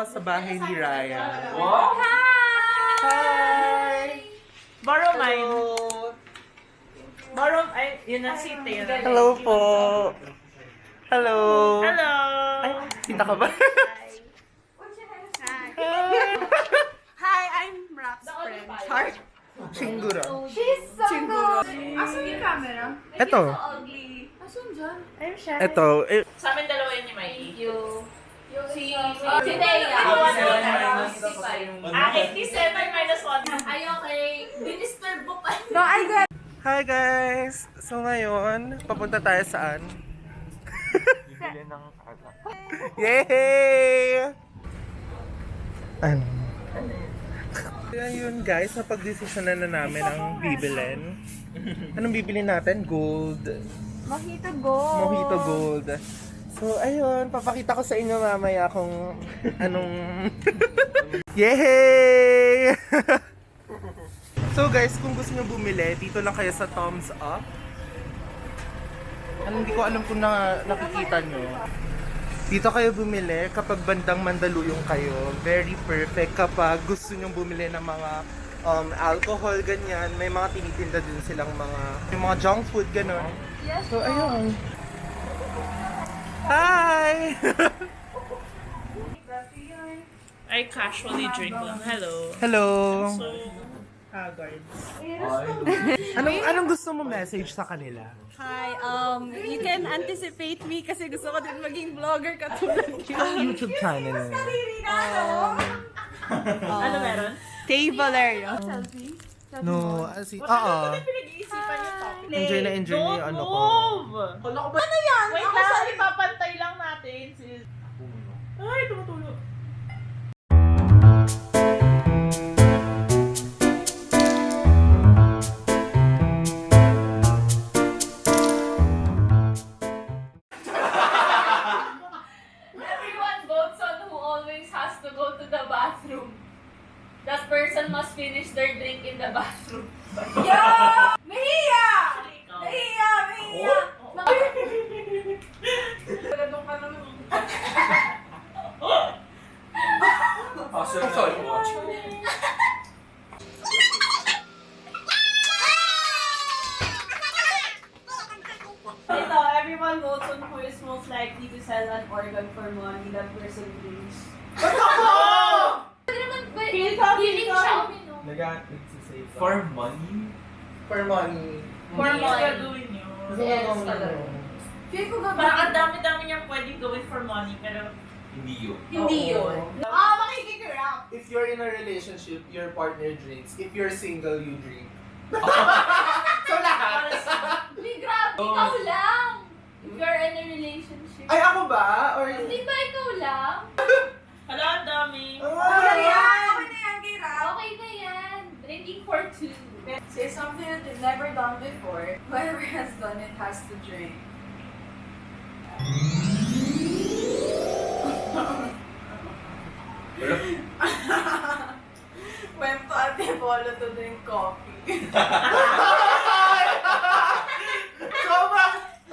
sa bahay ni Raya. Wow! Hi! Borrow mine. Borrow, ay, yun ang seat eh. Hello po. Hello. Hello! Ay, kita ka ba? Hi, I'm Rap's friend. Heart. Chingura. She's so good. Asan yung camera? Ito. Asan dyan? I'm shy. Ito. Sa amin dalawa yun ni Mikey. Thank you. Si Thea. Ah, 87 minus 1. Ay, okay. Dinisturb mo pa. No, I got. Hi guys! So ngayon, papunta tayo saan? Bibili ng alak. Yay! Ano? Kaya yun guys, napag-desisyonan na namin ang bibilin. Anong bibilin natin? Gold. Mojito gold. Mojito gold. So ayun, papakita ko sa inyo mamaya kung anong... Yay! So guys, kung gusto nyo bumili, dito lang kayo sa Thumbs Up. Hindi ko alam kung nakikita nyo. Dito kayo bumili kapag bandang Mandaluyong kayo. Very perfect kapag gusto nyo bumili ng mga alcohol, ganyan. May mga tinitinda din silang yung mga junk food, gano'n. Yes, So ayun. Hi! I casually drink lang. Hello. Hello! So, haggard. Anong gusto mo message sa kanila? Hi, you can anticipate me kasi gusto ko din maging vlogger katulad niyo. YouTube channel. Ano meron? Thea Valerio. Selfie? No, oo. Pinag-iisipan niyo topic. Enjoy na enjoy niyo yung ano ko. Move! Ano yan? Wait lang, ipapantay lang natin. Ay, tumutulo. Everyone votes on who always has to go to the bathroom. That person must finish their drink in the bathroom. Yo! Mejia! Mejia! Mejia! Ganun ka naman. Sorry. Ito, everyone votes on who is most likely to sell an organ for money that person thinks. Feel ka, feel ka. For money? For money. For Hindi money. gagawin yun. Yes, Feel ko ba? Parang ang dami-dami niyang pwedeng gawin for money, pero Hindi yun. Hindi yun. Makikikirap. If you're in a relationship, your partner drinks. If you're single, you drink. So lahat. Hindi, grabe. Ikaw lang. If you're in a relationship. Ay, ako ba? Or... Hindi ba ikaw lang? hala, ang dami. Okay na yan, Kirap. Okay na yan. Drinking for two. Say something that you've never done before. Whoever has done it has to drink. Went to Ate Polo to drink coffee.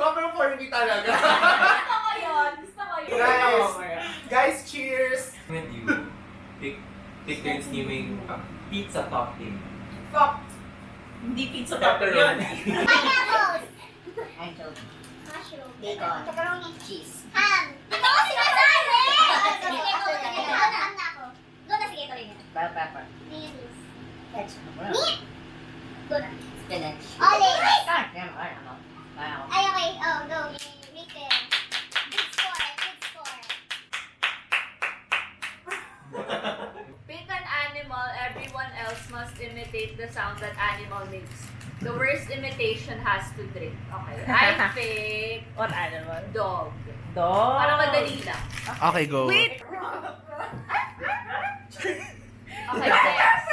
Sobrang for me talaga. Gusto ko yun. Gusto ko yun. Guys, cheers! When you take turns naming pizza topping. Fuck. Hindi pizza topping yun. Pineapples! Mushroom. Bacon. Pepperoni. Cheese. Ham! Ito ko sinasabi! Sige, go. Ham na ako. Go na, sige, tuloy na. Bell pepper. Mayonnaise. Vegetables. Meat! Go na. Spinach. Olives! Yan, ay, ano? Kaya ako. Ay, okay. Oh, go. Make it. Good score. Good score. Pick an animal, everyone else must imitate the sound that animal makes. The worst imitation has to drink. Okay. I pick What animal? dog. Dog. Para madali lang. Okay, go. Wait! Okay, next.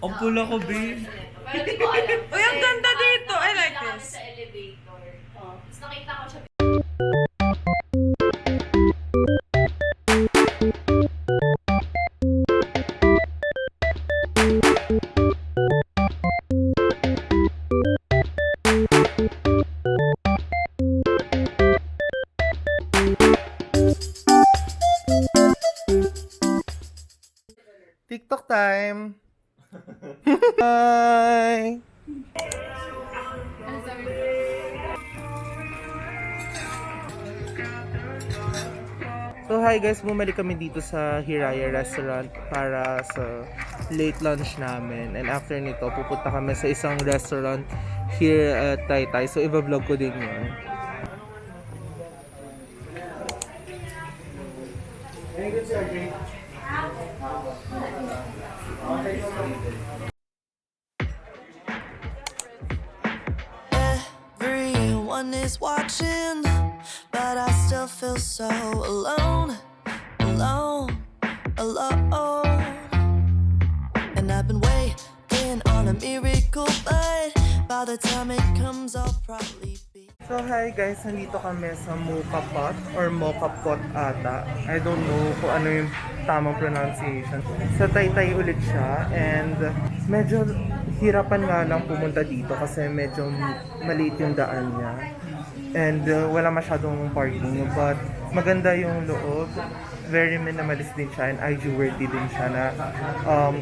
Ang pula ko, babe. Pero di ko alam. Uy, ang ganda dito. I like Nakita kami this. sa elevator. Tapos nakita ko siya. TikTok time! Bye! So hi guys, bumalik kami dito sa Hiraya restaurant para sa late lunch namin. And after nito, pupunta kami sa isang restaurant here at Taytay. So i-vlog ko din yun. Everyone is watching, but I still feel so alone, alone, alone. And I've been waiting on a miracle, but by the time it comes, I'll probably be. So hi guys, nandito kami sa Mokapot or Mokapot ata. I don't know kung ano yung tamang pronunciation. Sa Taytay ulit siya and medyo hirapan nga lang pumunta dito kasi medyo maliit yung daan niya. And wala masyadong parking, but maganda yung loob. Very minimalist din siya and IG-worthy din siya na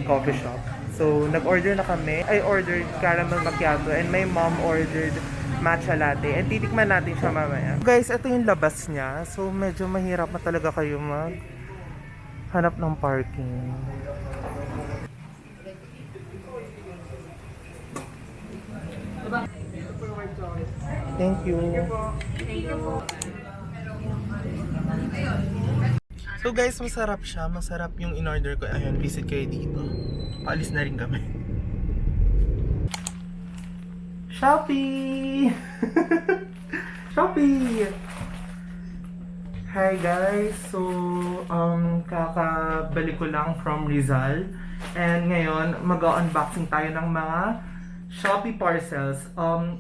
coffee shop. So nag-order na kami. I ordered caramel macchiato and my mom ordered matcha latte. And titikman natin siya mamaya. Guys, ito yung labas niya. So medyo mahirap na talaga kayo hanap ng parking. Thank you. So guys, masarap siya. Masarap yung in-order ko. Ayun, visit kayo dito. Paalis na rin kami. Shopee! Shopee! Hi guys! So, kakabalik ko lang from Rizal. And ngayon, mag-unboxing tayo ng mga Shopee parcels.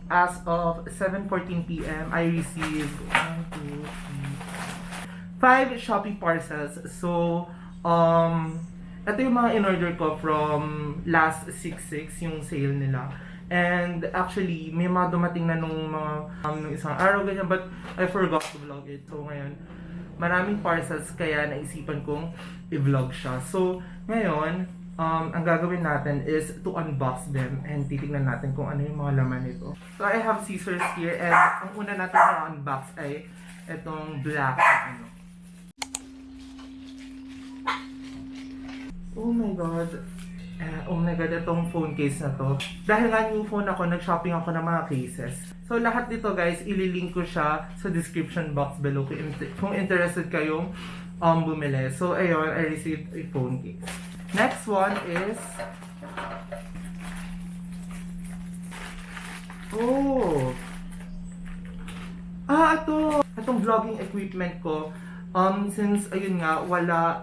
As of 7:14 PM, I received 5 Shopee parcels. So, ito yung mga in-order ko from last 6/6, yung sale nila. And actually, may mga dumating na nung nung isang araw ganyan, but I forgot to vlog it. So ngayon, maraming parcels kaya naisipan kong i-vlog siya. So ngayon, ang gagawin natin is to unbox them and titignan natin kung ano yung mga laman nito. So I have scissors here and ang una natin na unbox ay itong black na ano. Oh my god. Oh my god, itong phone case na to. Dahil nga new phone ako, nag-shopping ako ng mga cases. So lahat dito guys, ililink ko siya sa description box below kung interested kayong bumili. So ayun, I received a phone case. Next one is itong vlogging equipment ko. Since ayun nga,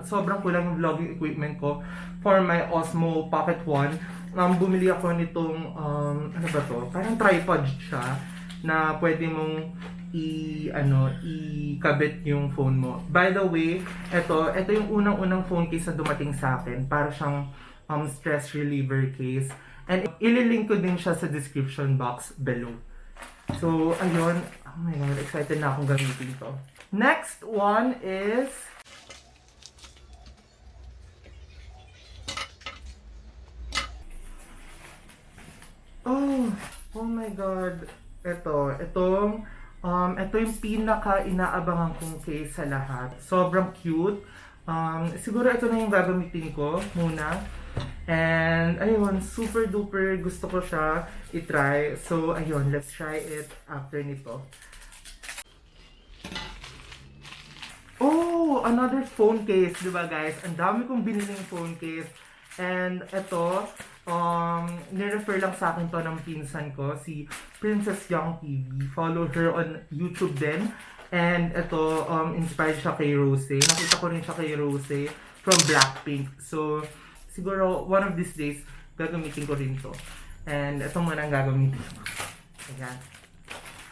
sobrang kulang yung vlogging equipment ko for my Osmo Pocket 1. Bumili ako nitong ano ba to? Parang tripod siya na pwede mong ikabit yung phone mo. By the way, ito yung unang-unang phone case na dumating sa akin. Para siyang stress reliever case. And ililink ko din siya sa description box below. So, ayun. Oh my god, excited na akong gamitin to. Next one is oh my god. Ito yung pinaka-inaabangan kong case sa lahat. Sobrang cute. Siguro ito na yung gagamitin ko muna. And ayun, super duper gusto ko siya i-try. So ayun, let's try it after nito. Oh, another phone case, diba guys? Ang dami kong biniling phone case. And ito, nirefer lang sa akin to ng pinsan ko, si Princess Young TV. Follow her on YouTube din. And ito, inspired siya kay Rose. Nakita ko rin siya kay Rose from Blackpink. So, siguro one of these days, gagamitin ko rin to. And ito muna ang gagamitin ko. Ayan.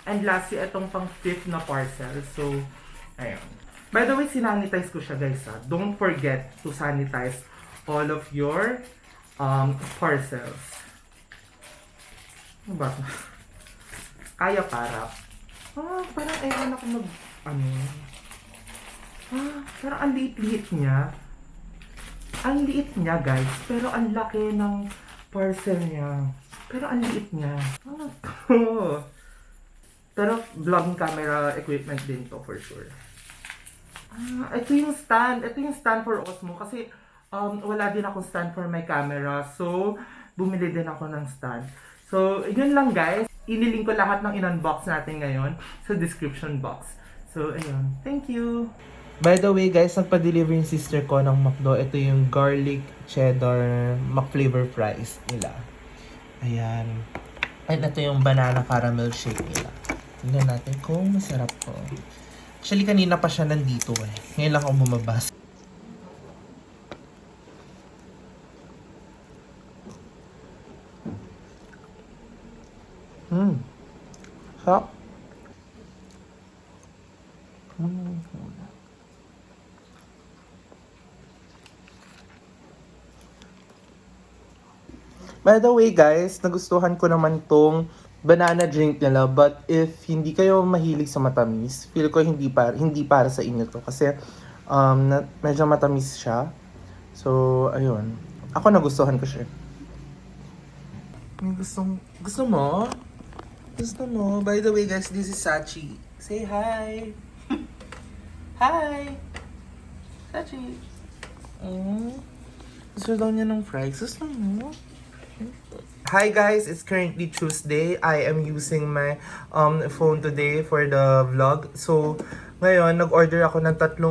And lastly, itong pang 5th na parcel. So, ayun. By the way, sinanitize ko siya guys ha. Don't forget to sanitize all of your parcels. Ano ba? Kaya para. Parang ewan ako parang ang liit-liit niya. Ang liit niya, guys. Pero ang laki ng parcel niya. Pero ang liit niya. Pero vlogging camera equipment din to for sure. Ito yung stand. Ito yung stand for Osmo. Kasi wala din akong stand for my camera. So, bumili din ako ng stand. So, yun lang guys. Ililink ko lahat ng in-unbox natin ngayon sa description box. So, ayun. Thank you! By the way guys, nagpa-deliver yung sister ko ng McDo. Ito yung garlic cheddar McFlavor fries nila. Ayan. At ito yung banana caramel shake nila. Tingnan natin kung masarap to. Actually, kanina pa siya nandito eh. Ngayon lang ako bumabas. Sarap. By the way guys, nagustuhan ko naman tong banana drink nila, but if hindi kayo mahilig sa matamis, feel ko hindi para sa inyo to kasi medyo matamis siya. So, ayun. Ako nagustuhan ko siya. Gusto mo? Gusto mo? By the way guys, this is Sachi. Say hi! Hi! Sachi! Gusto daw niya ng fries. Gusto mo? Hi guys, it's currently Tuesday. I am using my phone today for the vlog. So, ngayon, nag-order ako ng 3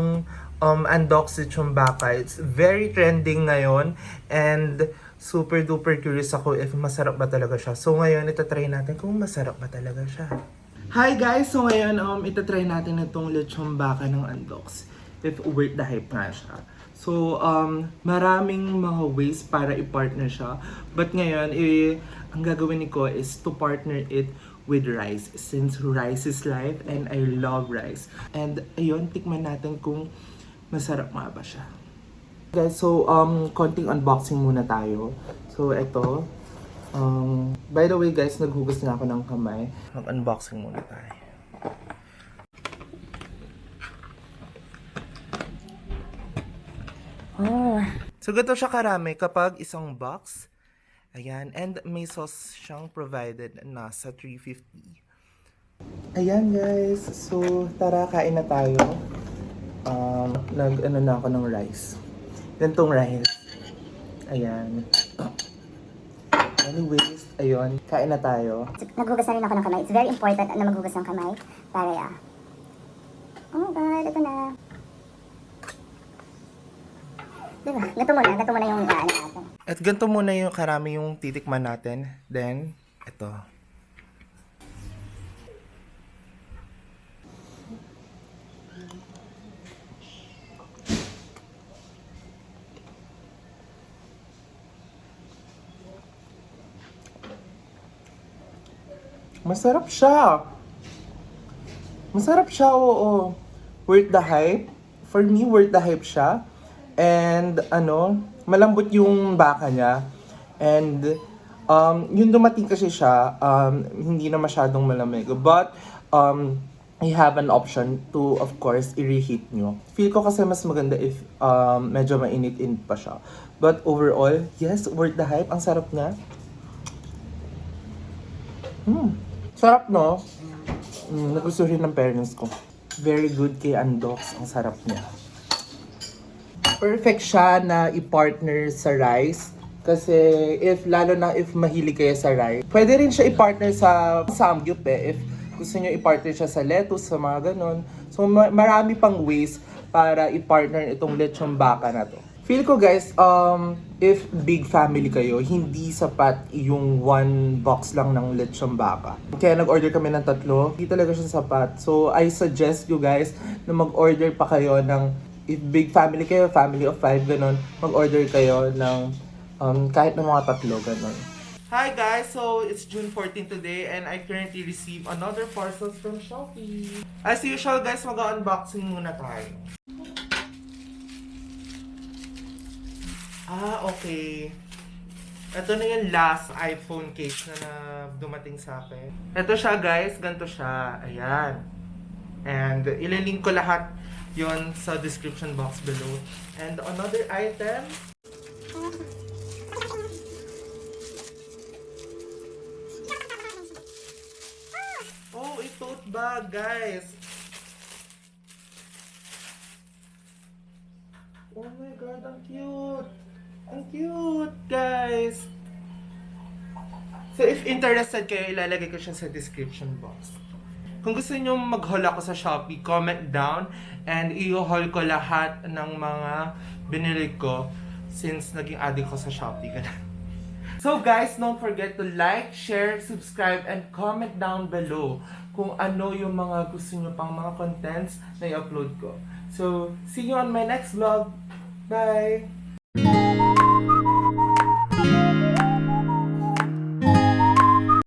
Andok Litson Baka. It's very trending ngayon and super duper curious ako if masarap ba talaga siya. So, ngayon, itatry natin kung masarap ba talaga siya. Hi guys! So, ngayon, itatry natin itong Litson Baka ng Andoks. If worth the hype nga siya. So, maraming mga ways para i-partner siya. But ngayon, ang gagawin ko is to partner it with rice. Since rice is life and I love rice. And ayun, tikman natin kung masarap nga ba siya. Guys, so, konting unboxing muna tayo. So, ito. By the way guys, naghugas na ako ng kamay. Mag-unboxing muna tayo. So, ganito siya karami kapag isang box. Ayan. And may sauce siyang provided na sa 350. Ayan guys. So, tara, kain na tayo. Nag-ano na ako ng rice. Gantong rice. Ayan. Anyways, ayun. Kain na tayo. Naghugas na rin ako ng kamay. It's very important na maghugas ng kamay para oh my God, ito na. Diba? Gato muna yung natin. At ganito muna yung karami yung titikman natin. Then, ito. Masarap siya. Masarap siya, oo. Worth the hype. For me, worth the hype siya. And malambot yung baka niya. And yung dumating kasi siya, hindi na masyadong malamig. But I have an option to, of course, i-reheat nyo. Feel ko kasi mas maganda if medyo mainit-init pa siya. But overall, yes, worth the hype. Ang sarap niya. Sarap, no? Nagustuhin ng parents ko. Very good kay Andoks. Ang sarap niya. Perfect siya na i-partner sa rice. Kasi lalo na if mahilig kayo sa rice. Pwede rin siya i-partner sa samgyup If gusto nyo i-partner siya sa lettuce, sa mga ganon. So marami pang ways para i-partner itong lechon baka na to. Feel ko guys, if big family kayo, hindi sapat yung 1 box lang ng lechon baka. Kaya nag-order kami ng 3, hindi talaga siya sapat. So I suggest you guys na mag-order pa kayo ng, if big family kayo, family of 5, ganon, mag-order kayo ng kahit ng mga 3, ganon. Hi guys! So, it's June 14 today and I currently received another parcels from Shopee. As usual guys, mag-unboxing muna tayo. Okay. Ito na yung last iPhone case na dumating sa akin. Ito siya guys, ganito siya. Ayan. And ililink ko lahat yon sa description box below. And another item. Oh, a tote bag guys. Oh my god, ang cute! Ang cute, guys! So, if interested kayo, ilalagay ko siya sa description box. Kung gusto niyo mag-haul ako sa Shopee, comment down and i-haul ko lahat ng mga binili ko since naging addict ko sa Shopee. So guys, don't forget to like, share, subscribe, and comment down below kung ano yung mga gusto niyo pang mga contents na i-upload ko. So, see you on my next vlog. Bye!